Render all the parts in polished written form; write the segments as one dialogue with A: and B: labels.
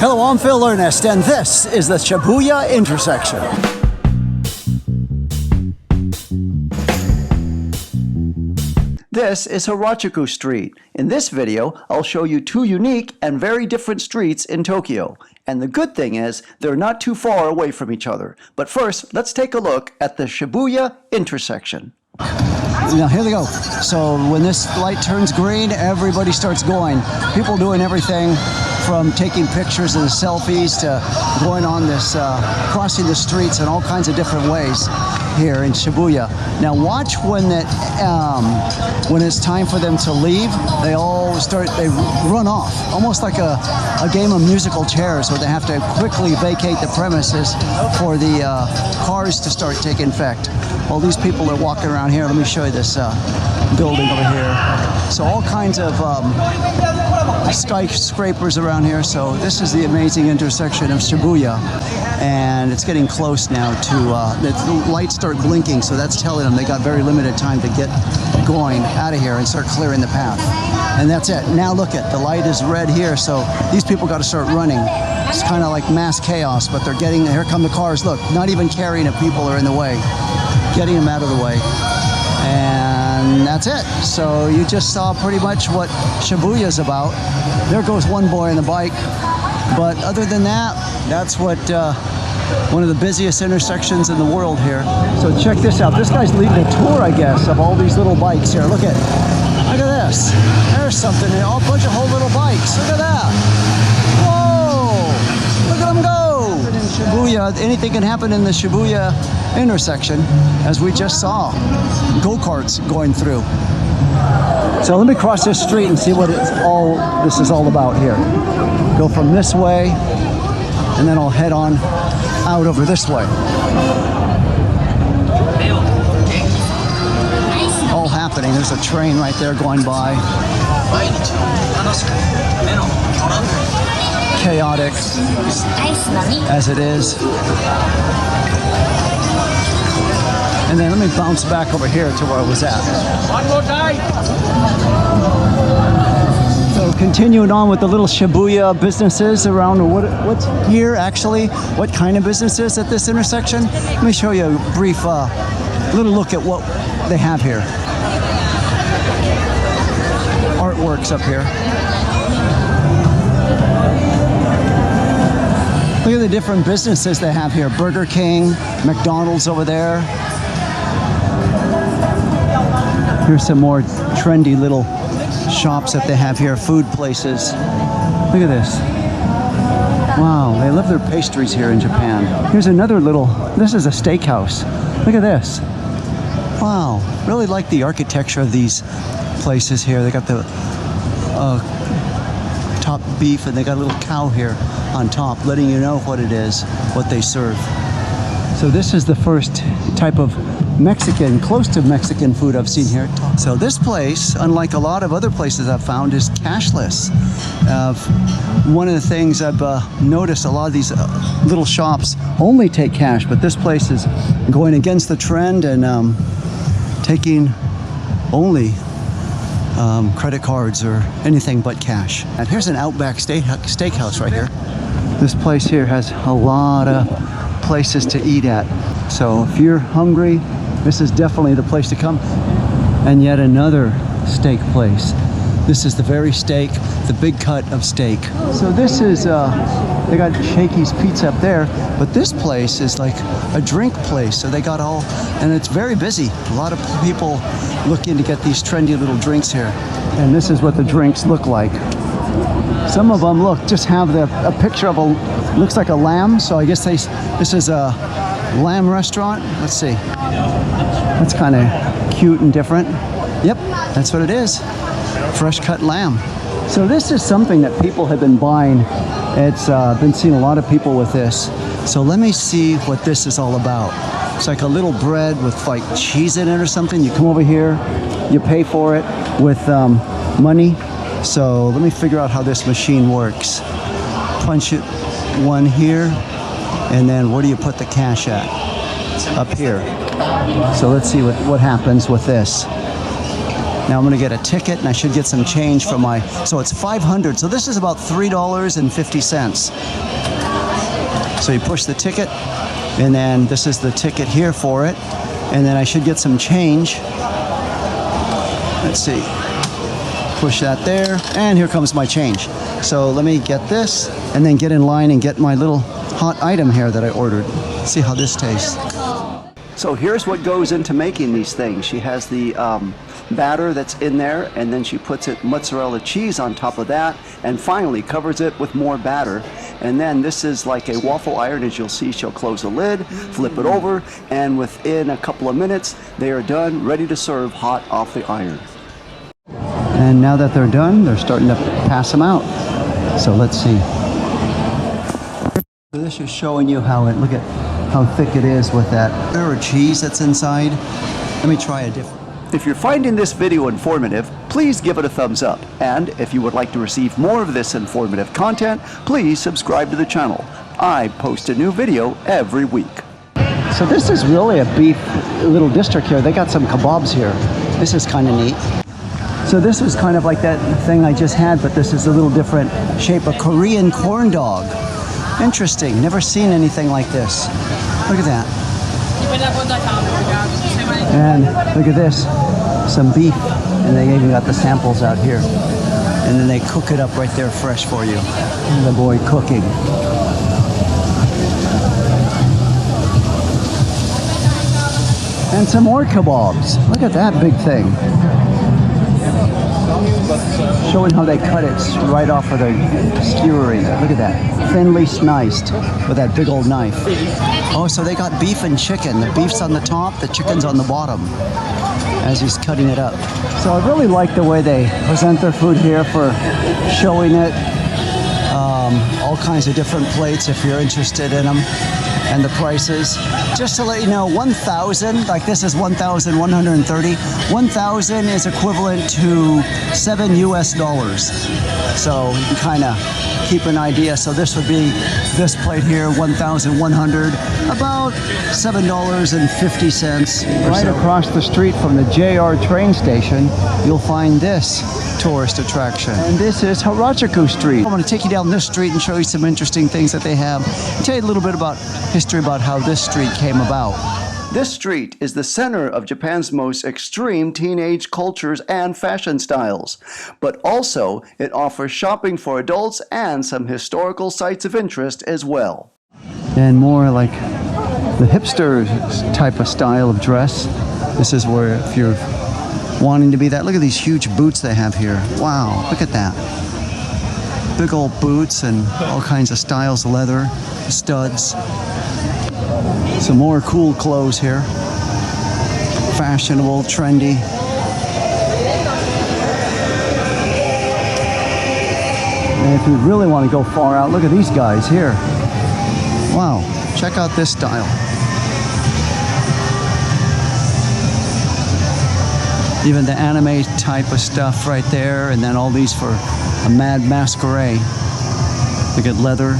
A: Hello, I'm Phil Ernest, and this is the Shibuya intersection. This is Harajuku Street. In this video, I'll show you two unique and very different streets in Tokyo. And the good thing is, they're not too far away from each other. But first, let's take a look at the Shibuya intersection. Now here they go. So when this light turns green, everybody starts going. People doing everything from taking pictures and selfies to going on this, crossing the streets in all kinds of different ways here in Shibuya. Now watch when when it's time for them to leave, they run off, almost like a game of musical chairs where they have to quickly vacate the premises for the cars to start taking effect. All these people are walking around here. Let me show you this building over here. So all kinds of skyscrapers around here. So this is the amazing intersection of Shibuya, and it's getting close now to the lights start blinking, so that's telling them they got very limited time to get going out of here and start clearing the path. And that's it. Now look at the light is red here, so these people got to start running. It's kind of like mass chaos, but they're getting, here come the cars. Look, not even carrying it, people are in the way, getting them out of the way. And that's it. So you just saw pretty much what Shibuya is about. There goes one boy on the bike. But other than that, that's what one of the busiest intersections in the world here. So check this out. This guy's leading a tour, I guess, of all these little bikes here. Look at this. There's something, a whole bunch of whole little bikes. Look at that. Whoa! Look at them go! In Shibuya, anything can happen in the Shibuya intersection, as we just saw. Go-karts going through. So let me cross this street and see what this is all about here. Go from this way, and then I'll head on out over this way. All happening. There's a train right there going by. Chaotic as it is. And then let me bounce back over here to where I was at. One more time. So continuing on with the little Shibuya businesses around, what's here actually, what kind of businesses at this intersection? Let me show you a brief little look at what they have here. Artworks up here. Look at the different businesses they have here. Burger King, McDonald's over there. Here's some more trendy little shops that they have here, food places. Look at this. Wow, they love their pastries here in Japan. Here's another little, this is a steakhouse. Look at this. Wow, really like the architecture of these places here. They got the top beef, and they got a little cow here on top, letting you know what it is, what they serve. So this is the first type of Mexican, close to Mexican food I've seen here. So this place, unlike a lot of other places I've found, is cashless. One of the things I've noticed, a lot of these little shops only take cash, but this place is going against the trend and taking only credit cards or anything but cash. And here's an Outback steakhouse right here. This place here has a lot of places to eat at. So if you're hungry, this is definitely the place to come. And yet another steak place. This is the very steak, the big cut of steak. So this is, they got Shakey's Pizza up there, but this place is like a drink place. So they got all, and it's very busy. A lot of people looking to get these trendy little drinks here. And this is what the drinks look like. Some of them, look, just have a picture of looks like a lamb. So I guess this is a lamb restaurant. Let's see. That's kind of cute and different. Yep, that's what it is. Fresh cut lamb. So this is something that people have been buying. It's been seeing a lot of people with this. So let me see what this is all about. It's like a little bread with like cheese in it or something. You come over here, you pay for it with money. So let me figure out how this machine works. Punch it one here, and then where do you put the cash at? Up here. So let's see what happens with this. Now I'm gonna get a ticket and I should get some change from my, so it's 500. So this is about $3.50. So you push the ticket and then this is the ticket here for it. And then I should get some change. Let's see. Push that there, and here comes my change. So let me get this and then get in line and get my little hot item here that I ordered. See how this tastes. So here's what goes into making these things. She has the batter that's in there, and then she puts mozzarella cheese on top of that, and finally covers it with more batter. And then this is like a waffle iron. As you'll see, she'll close the lid, flip it over, and within a couple of minutes, they are done, ready to serve hot off the iron. And now that they're done, they're starting to pass them out. So let's see. So this is showing you how it, look at how thick it is with that butter cheese that's inside. Let me try a different. If you're finding this video informative, please give it a thumbs up. And if you would like to receive more of this informative content, please subscribe to the channel. I post a new video every week. So this is really a beef little district here. They got some kebabs here. This is kind of neat. So this was kind of like that thing I just had, but this is a little different shape, a Korean corn dog. Interesting, never seen anything like this. Look at that. And look at this, some beef, and they even got the samples out here. And then they cook it up right there fresh for you. And the boy cooking. And some more kebabs. Look at that big thing. Showing how they cut it right off of the skewery. Look at that, thinly sliced with that big old knife. Oh, so they got beef and chicken. The beef's on the top, the chicken's on the bottom as he's cutting it up. So I really like the way they present their food here for showing it. All kinds of different plates if you're interested in them, and the prices. Just to let you know, 1,000, like this is 1,130. 1,000 is equivalent to $7 US. So you can kind of keep an idea. So this would be this plate here, 1,100, about $7.50. Right across the street from the JR train station, you'll find this tourist attraction. And this is Harajuku Street. I'm going to take you down this street and show you some interesting things that they have. And tell you a little bit about history about how this street came about. This street is the center of Japan's most extreme teenage cultures and fashion styles, but also it offers shopping for adults and some historical sites of interest as well. And more like the hipster type of style of dress. This is where if you're wanting to be that, look at these huge boots they have here. Wow, look at that. Big old boots and all kinds of styles, leather, studs. Some more cool clothes here. Fashionable, trendy. And if you really want to go far out, look at these guys here. Wow, check out this style. Even the anime type of stuff right there, and then all these for a mad masquerade. Look at leather.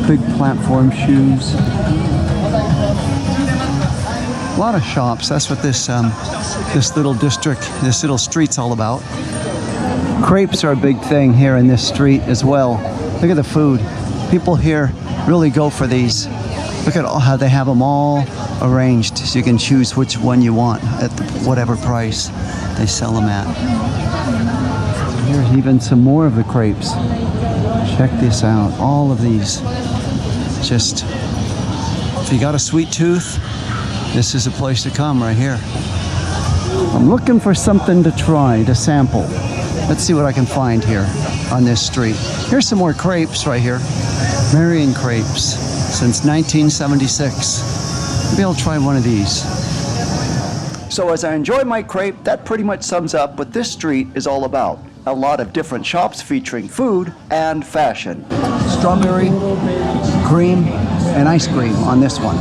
A: Big platform shoes. A lot of shops. That's what this this little district, this little street's all about. Crepes are a big thing here in this street as well. Look at the food. People here really go for these. Look at how they have them all arranged, so you can choose which one you want at whatever price they sell them at. Here's even some more of the crepes. Check this out. All of these. Just, if you got a sweet tooth, this is a place to come right here. I'm looking for something to try, to sample. Let's see what I can find here on this street. Here's some more crepes right here. Marion crepes since 1976. Maybe I'll try one of these. So as I enjoy my crepe, that pretty much sums up what this street is all about. A lot of different shops featuring food and fashion. Strawberry, cream, and ice cream on this one.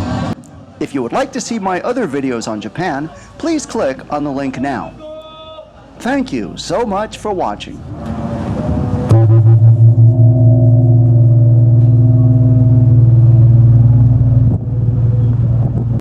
A: If you would like to see my other videos on Japan, please click on the link now. Thank you so much for watching.